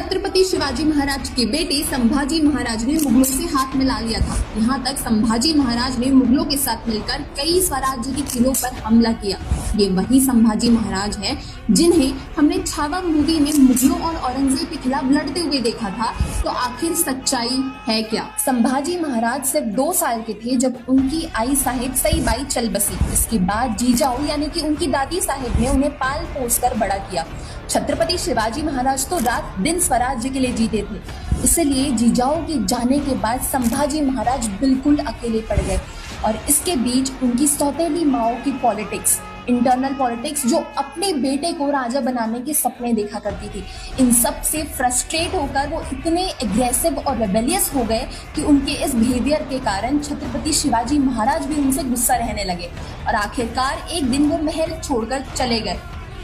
छत्रपति शिवाजी महाराज के बेटे संभाजी महाराज ने मुगलों से हाथ मिला लिया था। यहाँ तक संभाजी महाराज ने मुगलों के साथ मिलकर कई स्वराज्य के किलों पर हमला किया। ये वही संभाजी महाराज हैं जिन्हें हमने छावा मूवी में मुगलों और औरंगजेब के खिलाफ लड़ते हुए देखा था। तो आखिर सच्चाई है क्या? संभाजी महाराज सिर्फ 2 साल के थे जब उनकी आई साहिब सईबाई चल बसी। इसके बाद जीजाऊ यानी कि उनकी दादी साहिब ने उन्हें पाल पोस कर बड़ा किया। छत्रपति शिवाजी महाराज तो रात दिन स्वराज्य के लिए जीते थे, इसलिए जीजाऊ के जाने के बाद संभाजी महाराज बिल्कुल अकेले पड़ गए। और इसके बीच उनकी सौतेली माओ की पॉलिटिक्स, इंटरनल पॉलिटिक्स, जो अपने बेटे को राजा बनाने के सपने देखा करती थी, इन सब से फ्रस्ट्रेट होकर वो इतने एग्रेसिव और रेबेलियस हो गए कि उनके इस बिहेवियर के कारण छत्रपति शिवाजी महाराज भी उनसे गुस्सा रहने लगे और आखिरकार एक दिन वो महल छोड़कर चले गए।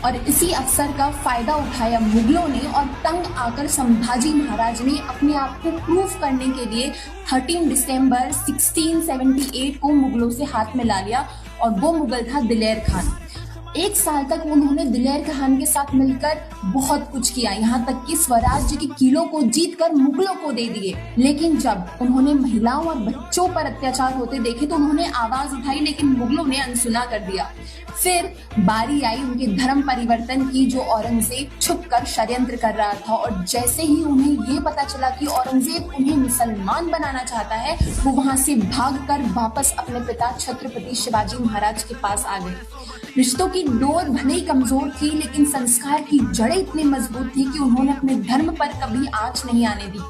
और इसी अवसर का फायदा उठाया मुगलों ने और तंग आकर संभाजी महाराज ने अपने आप को प्रूफ करने के लिए 13 दिसंबर 1678 को मुगलों से हाथ मिला लिया। और वो मुगल था दिलेर खान। 1 साल तक उन्होंने दिलेर खान के साथ मिलकर बहुत कुछ किया, यहाँ तक कि स्वराज्य के किलों को जीतकर मुगलों को दे दिए। लेकिन जब उन्होंने महिलाओं और बच्चों पर अत्याचार होते देखे तो उन्होंने आवाज उठाई, लेकिन मुगलों ने अनसुना कर दिया। फिर बारी आई उनके धर्म परिवर्तन की, जो औरंगजेब छुपकर षड्यंत्र कर रहा था। और जैसे ही उन्हें ये पता चला कि औरंगजेब उन्हें मुसलमान बनाना चाहता है, वो वहां से भागकर वापस अपने पिता छत्रपति शिवाजी महाराज के पास आ गए। रिश्तों की डोर भले ही कमजोर थी, लेकिन संस्कार की जड़ें इतनी मजबूत थी कि उन्होंने अपने धर्म पर कभी आंच नहीं आने दी।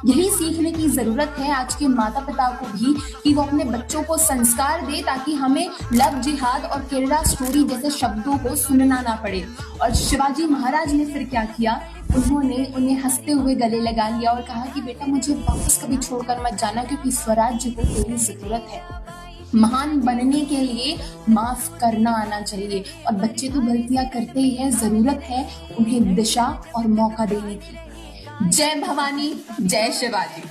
यही सीखने की जरूरत है आज के माता पिता को भी, कि वो अपने बच्चों को संस्कार दे, ताकि हमें लव जिहाद और केरला स्टोरी जैसे शब्दों को सुनना ना पड़े। और शिवाजी महाराज ने फिर क्या किया, उन्होंने उन्हें हंसते हुए गले लगा लिया और कहा कि बेटा मुझे वापस कभी छोड़कर मत जाना, क्योंकि स्वराज्य को तेरी जरूरत है। महान बनने के लिए माफ करना आना चाहिए, और बच्चे तो गलतियां करते ही हैं, जरूरत है उन्हें दिशा और मौका देने की। जय भवानी, जय शिवाजी।